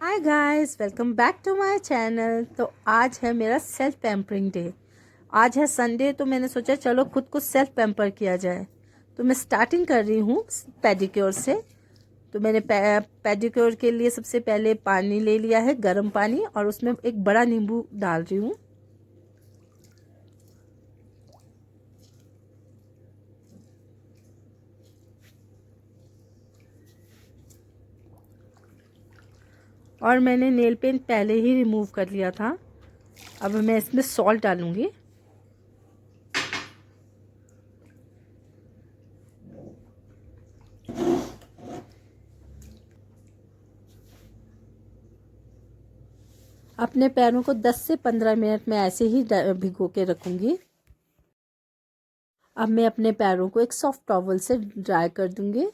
Hi guys, welcome back to my channel. तो आज है मेरा सेल्फ पैम्परिंग डे। आज है संडे, तो मैंने सोचा चलो खुद को सेल्फ पैम्पर किया जाए। तो मैं स्टार्टिंग कर रही हूँ पेडिक्योर से। तो मैंने पेडिक्योर के लिए सबसे पहले पानी ले लिया है, गर्म पानी, और उसमें एक बड़ा नींबू डाल रही हूँ। और मैंने नेल पेंट पहले ही रिमूव कर लिया था। अब मैं इसमें सॉल्ट डालूँगी। अपने पैरों को 10 से 15 मिनट में ऐसे ही भिगो के रखूँगी। अब मैं अपने पैरों को एक सॉफ्ट टॉवल से ड्राई कर दूँगी।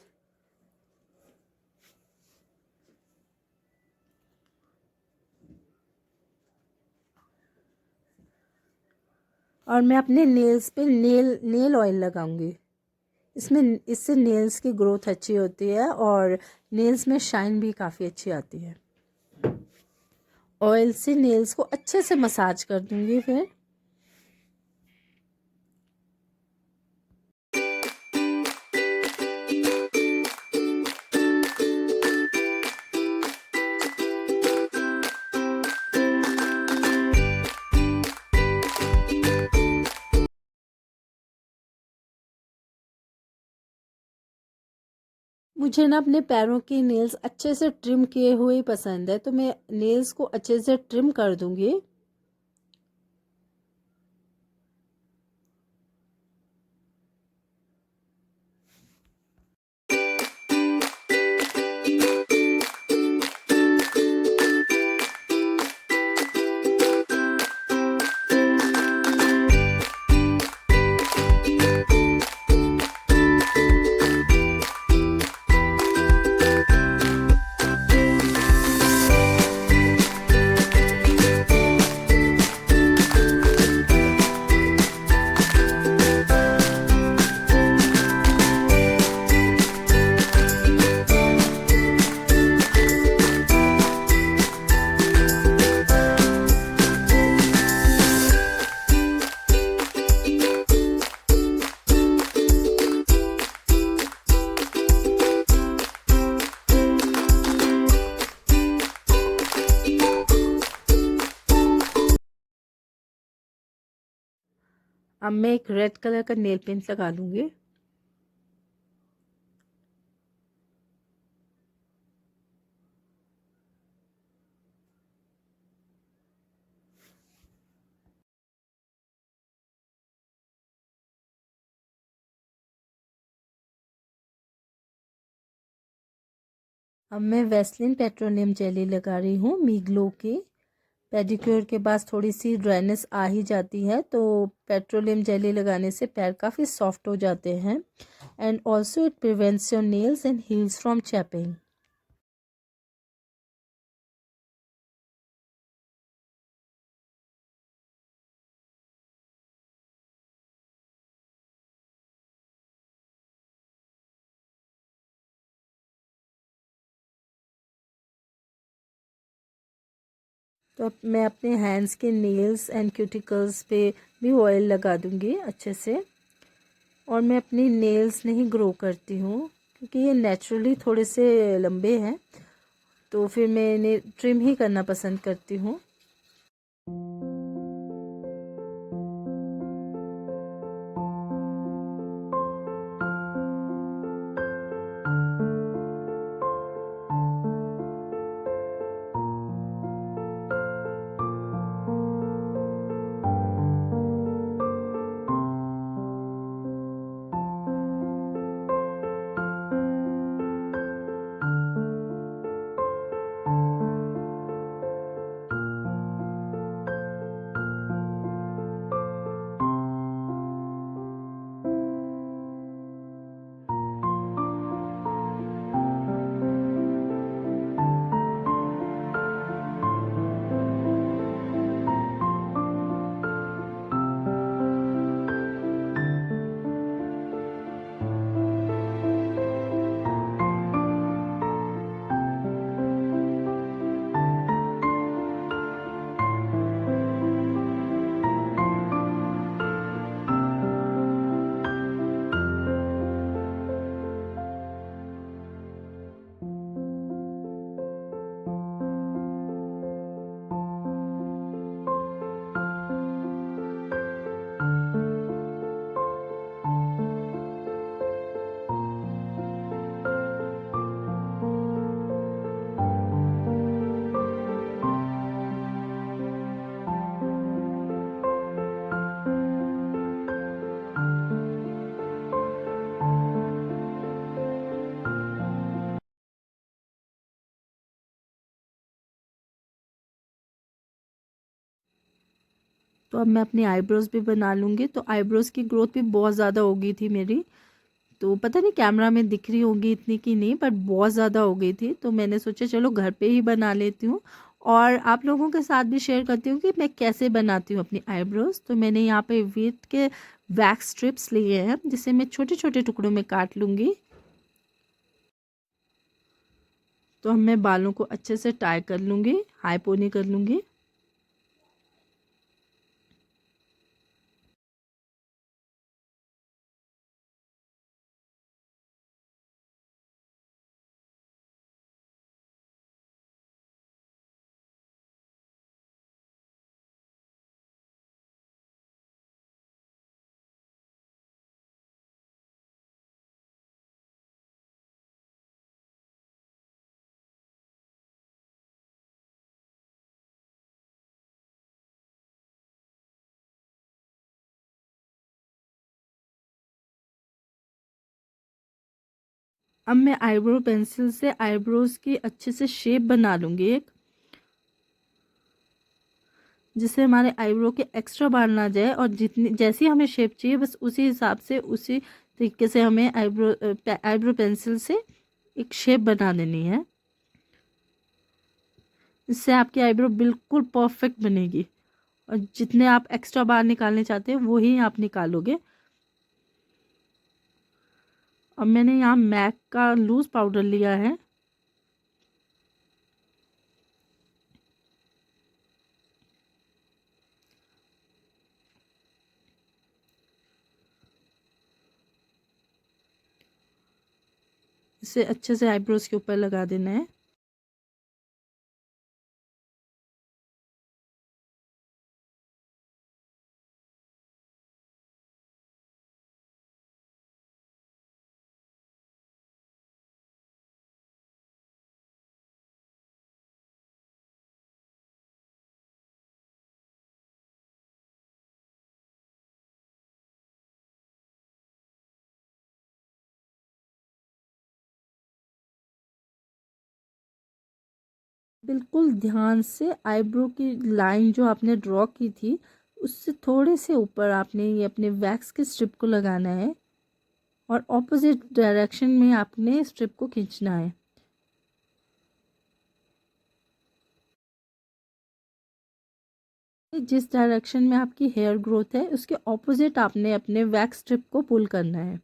और मैं अपने नेल्स पे नेल ऑयल लगाऊंगी। इससे नेल्स की ग्रोथ अच्छी होती है और नेल्स में शाइन भी काफ़ी अच्छी आती है। ऑयल से नेल्स को अच्छे से मसाज कर दूंगी। फिर मुझे ना अपने पैरों की नेल्स अच्छे से ट्रिम किए हुए ही पसंद है, तो मैं नेल्स को अच्छे से ट्रिम कर दूंगी। अब मैं एक रेड कलर का नेल पेंट लगा लूंगी। अब मैं वैसलीन पेट्रोलियम जेली लगा रही हूँ मी ग्लो की। पेडिक्योर के बाद थोड़ी सी ड्राइनेस आ ही जाती है, तो पेट्रोलियम जेली लगाने से पैर काफ़ी सॉफ्ट हो जाते हैं। And also it prevents your nails and heels from chapping. तो अब मैं अपने हैंड्स के नेल्स एंड क्यूटिकल्स पे भी ऑयल लगा दूंगी अच्छे से। और मैं अपनी नेल्स नहीं ग्रो करती हूँ, क्योंकि ये नेचुरली थोड़े से लंबे हैं, तो फिर मैं इन्हें ट्रिम ही करना पसंद करती हूँ। तो अब मैं अपनी आईब्रोज़ भी बना लूँगी। तो आईब्रोज़ की ग्रोथ भी बहुत ज़्यादा हो गई थी मेरी, तो पता नहीं कैमरा में दिख रही होगी इतनी कि नहीं, बट बहुत ज़्यादा हो गई थी। तो मैंने सोचा चलो घर पे ही बना लेती हूँ और आप लोगों के साथ भी शेयर करती हूँ कि मैं कैसे बनाती हूँ अपनी आईब्रोज़। तो मैंने यहाँ पे वीट के वैक्स स्ट्रिप्स लिए हैं, जिसे मैं छोटे-छोटे टुकड़ों में काट लूँगी। तो अब मैं बालों को अच्छे से टाई कर लूँगी, हाई पोनी कर लूँगी। अब मैं आईब्रो पेंसिल से आईब्रोज़ की अच्छे से शेप बना लूँगी एक, जिससे हमारे आईब्रो के एक्स्ट्रा बाल ना जाए और जितनी जैसी हमें शेप चाहिए बस उसी हिसाब से उसी तरीके से हमें आईब्रो पेंसिल से एक शेप बना देनी है। इससे आपकी आईब्रो बिल्कुल परफेक्ट बनेगी और जितने आप एक्स्ट्रा बाल निकालने चाहते हैं वो ही आप निकालोगे। अब मैंने यहाँ मैक का लूज़ पाउडर लिया है। इसे अच्छे से आईब्रोज़ के ऊपर लगा देना है। बिल्कुल ध्यान से आईब्रो की लाइन जो आपने ड्रॉ की थी उससे थोड़े से ऊपर आपने ये अपने वैक्स के स्ट्रिप को लगाना है और ऑपोजिट डायरेक्शन में आपने स्ट्रिप को खींचना है। जिस डायरेक्शन में आपकी हेयर ग्रोथ है उसके ऑपोजिट आपने अपने वैक्स स्ट्रिप को पुल करना है।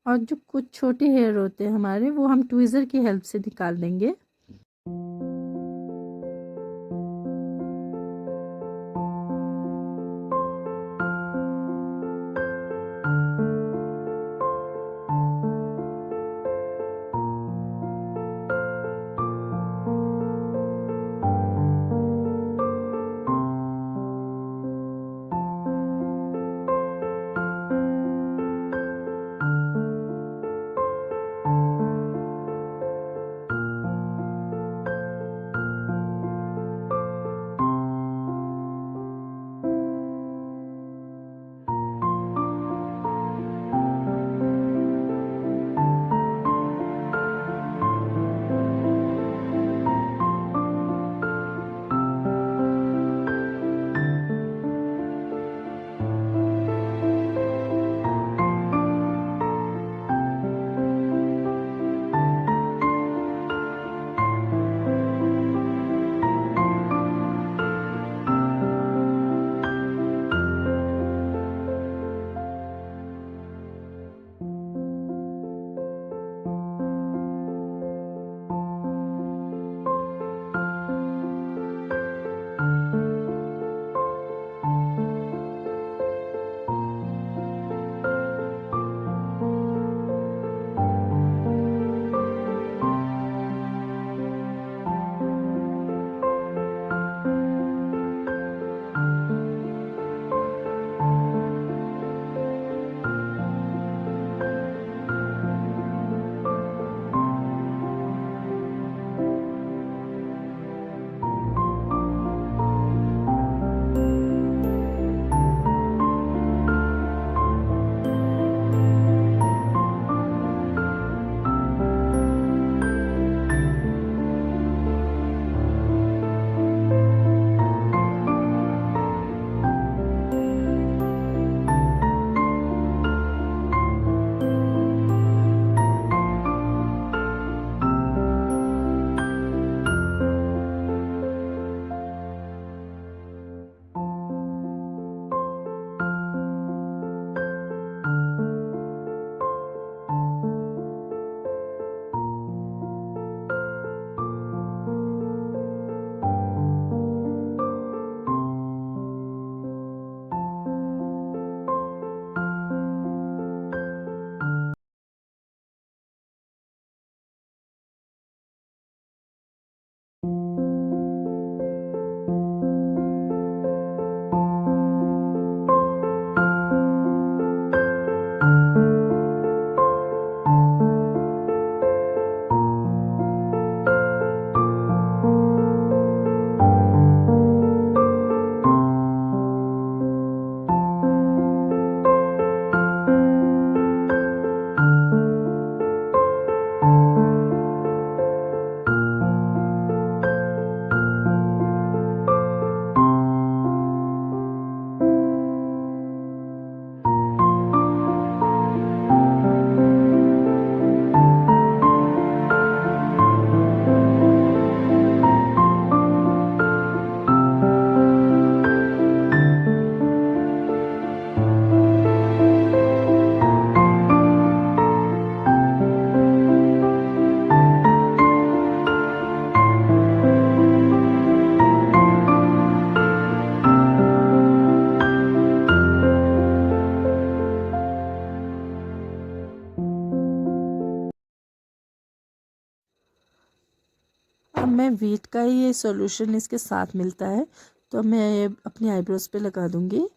और जो कुछ छोटे हेयर होते हैं हमारे वो हम ट्विज़र की हेल्प से निकाल देंगे। मैं वीट का ही ये सॉल्यूशन इसके साथ मिलता है, तो मैं ये अपनी आईब्रोज पे लगा दूंगी।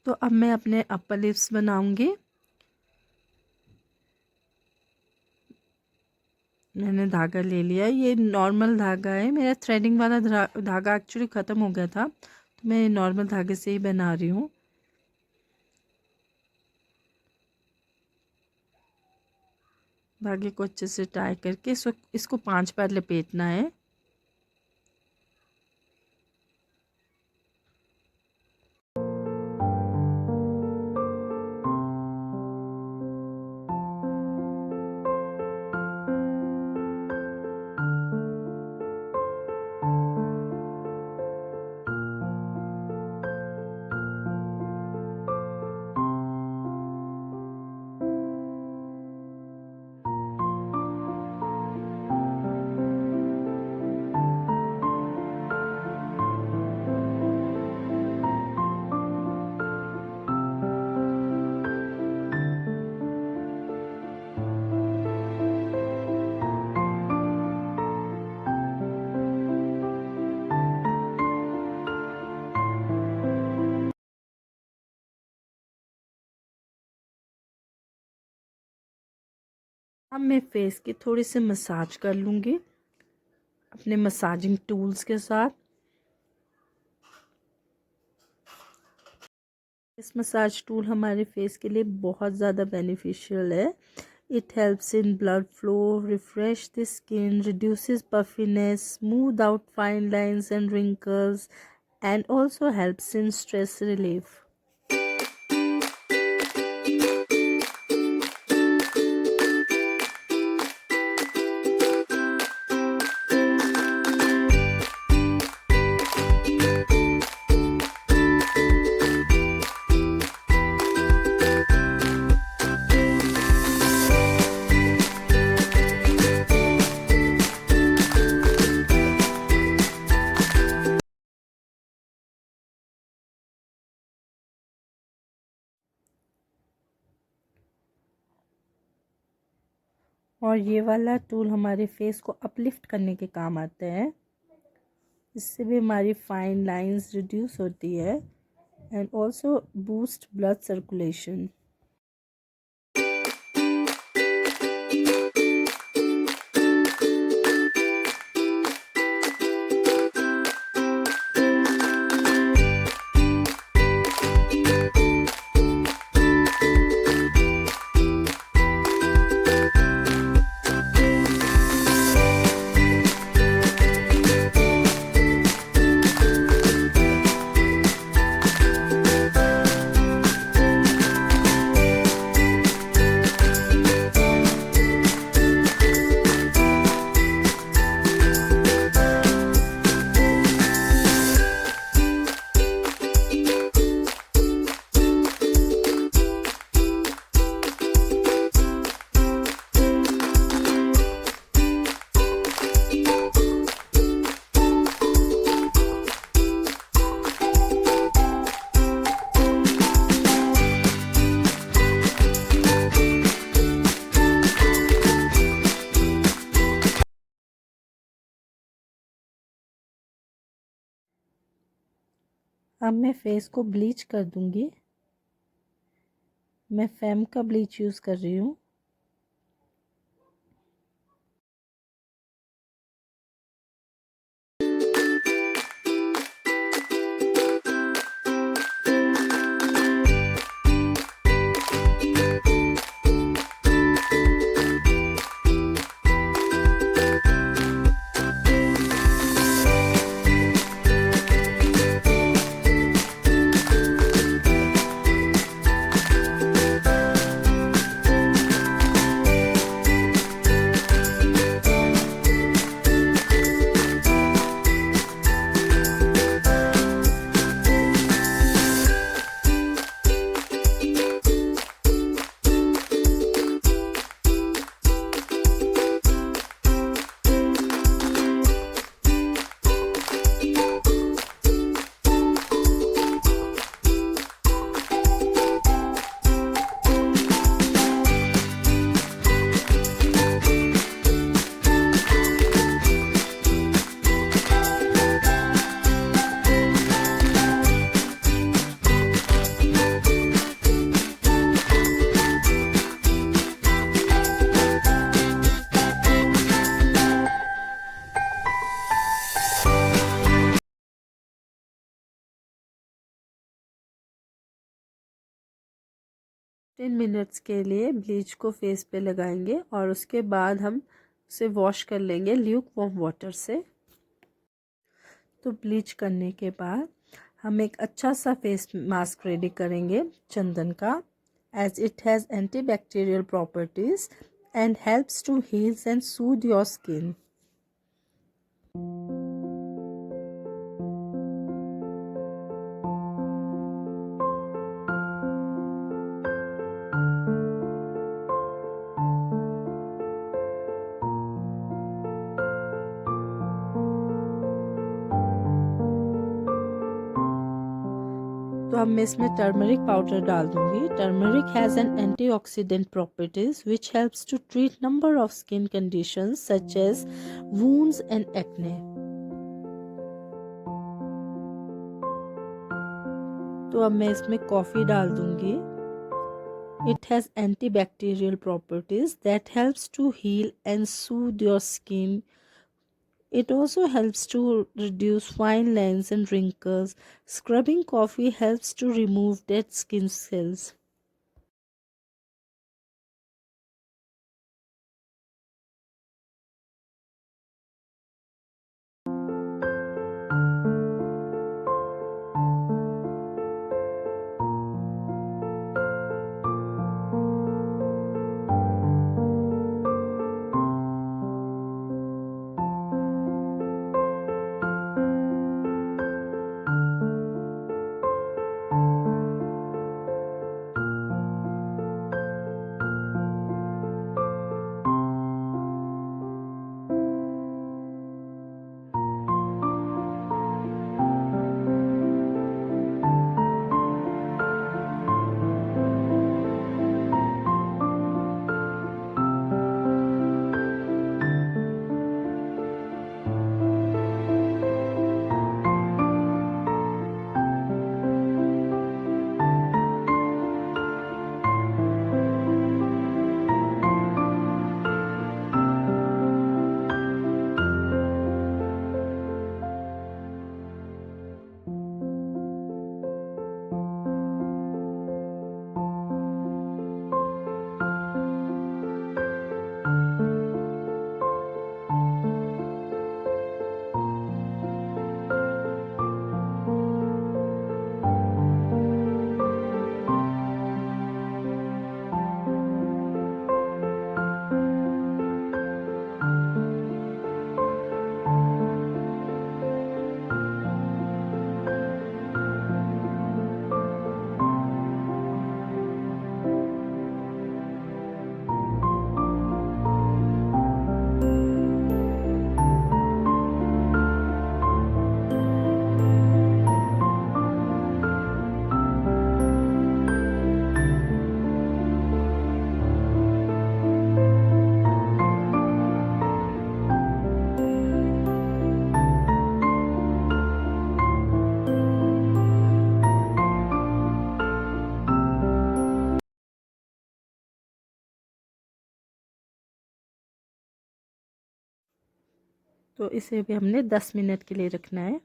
तो अब मैं अपने अपर लिप्स बनाऊंगी। मैंने धागा ले लिया, ये नॉर्मल धागा है, मेरा थ्रेडिंग वाला धागा एक्चुअली ख़त्म हो गया था, तो मैं नॉर्मल धागे से ही बना रही हूँ। धागे को अच्छे से टाई करके इसको 5 बार लपेटना है। अब मैं फेस की थोड़ी सी मसाज कर लूँगी अपने मसाजिंग टूल्स के साथ। इस मसाज टूल हमारे फेस के लिए बहुत ज़्यादा बेनिफिशियल है। It helps in blood flow, refresh the skin, reduces puffiness, smooth out fine lines and wrinkles, and also helps in stress relief. और ये वाला टूल हमारे फेस को अपलिफ्ट करने के काम आता है। इससे भी हमारी फाइन लाइंस रिड्यूस होती है and also boost blood circulation. अब मैं फेस को ब्लीच कर दूंगी। मैं फेम का ब्लीच यूज़ कर रही हूँ। टेन मिनट्स के लिए ब्लीच को फेस पे लगाएंगे और उसके बाद हम उसे वॉश कर लेंगे ल्यूक वार्म वाटर से। तो ब्लीच करने के बाद हम एक अच्छा सा फेस मास्क रेडी करेंगे चंदन का, as it has antibacterial properties and helps to heals and soothe your skin. तो अब मैं इसमें टर्मरिक पाउडर डाल दूंगी। Turmeric has an antioxidant properties which helps to treat number of skin conditions such as wounds and acne. तो अब मैं इसमें कॉफ़ी डाल दूंगी। It has antibacterial properties that helps to heal and soothe your skin. It also helps to reduce fine lines and wrinkles. Scrubbing coffee helps to remove dead skin cells. तो इसे भी हमने 10 मिनट के लिए रखना है।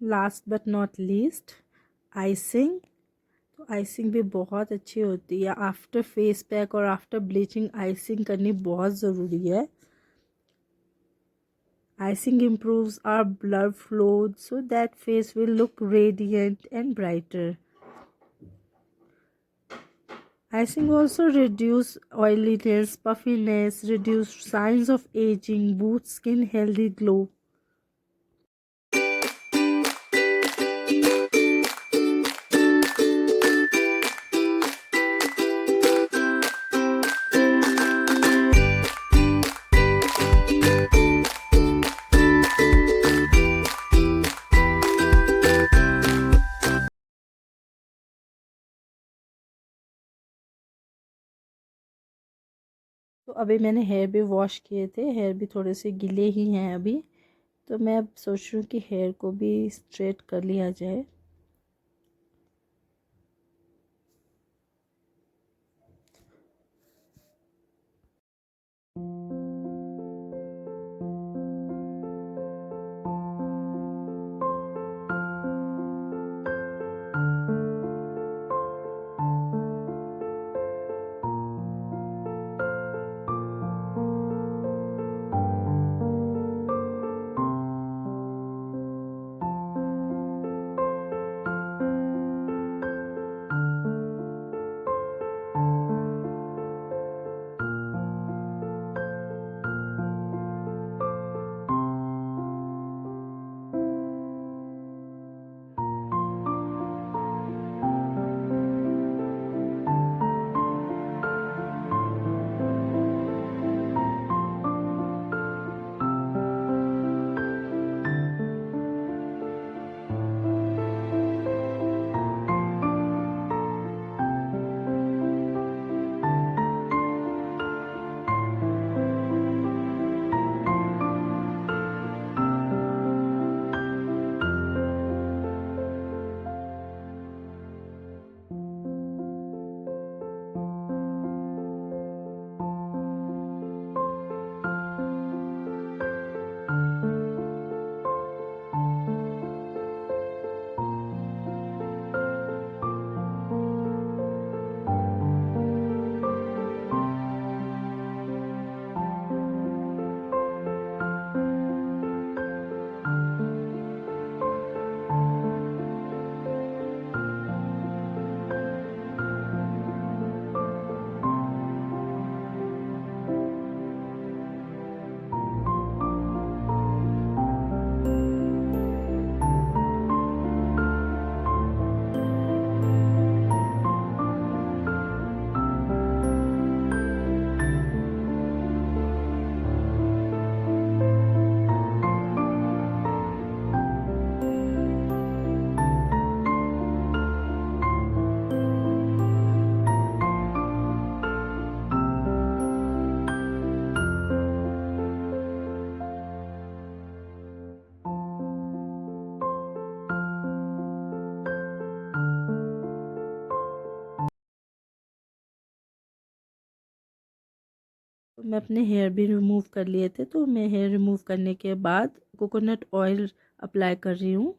Last but not least, icing. तो icing भी बहुत अच्छी होती है। आफ्टर फेस पैक और आफ्टर ब्लीचिंग आइसिंग करनी बहुत ज़रूरी है। Icing improves our blood flow so that face will look radiant and brighter. Icing also reduce oiliness, puffiness, reduce signs of aging, boosts skin healthy glow. तो अभी मैंने hair भी wash किए थे, हेयर भी थोड़े से गीले ही हैं अभी। तो मैं अब सोच रही हूँ कि हेयर को भी स्ट्रेट कर लिया जाए। मैं अपने हेयर भी रिमूव कर लिए थे। तो मैं हेयर रिमूव करने के बाद कोकोनट ऑयल अप्लाई कर रही हूँ।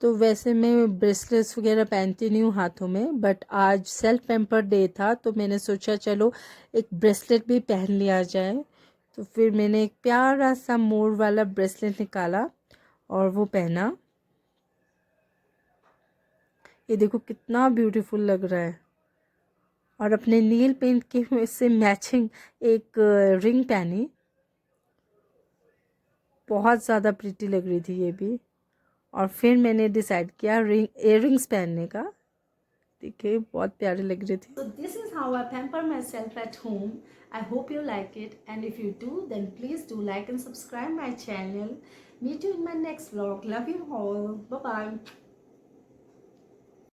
तो वैसे मैं ब्रेसलेट्स वगैरह पहनती नहीं हूँ हाथों में, बट आज सेल्फ पेम्पर डे था तो मैंने सोचा चलो एक ब्रेसलेट भी पहन लिया जाए। तो फिर मैंने एक प्यारा सा मोर वाला ब्रेसलेट निकाला और वो पहना। ये देखो कितना ब्यूटीफुल लग रहा है। और अपने नील पेंट के से मैचिंग एक रिंग पहनी, बहुत ज़्यादा प्रिटी लग रही थी ये भी। और फिर मैंने डिसाइड किया इयररिंग्स पहनने का। देखिए बहुत प्यारे लग रहे थे। So this is how I pamper myself at home. I hope you like it, and if you do, then please do like and subscribe my channel. Meet you in my next vlog. Love you all. Bye bye.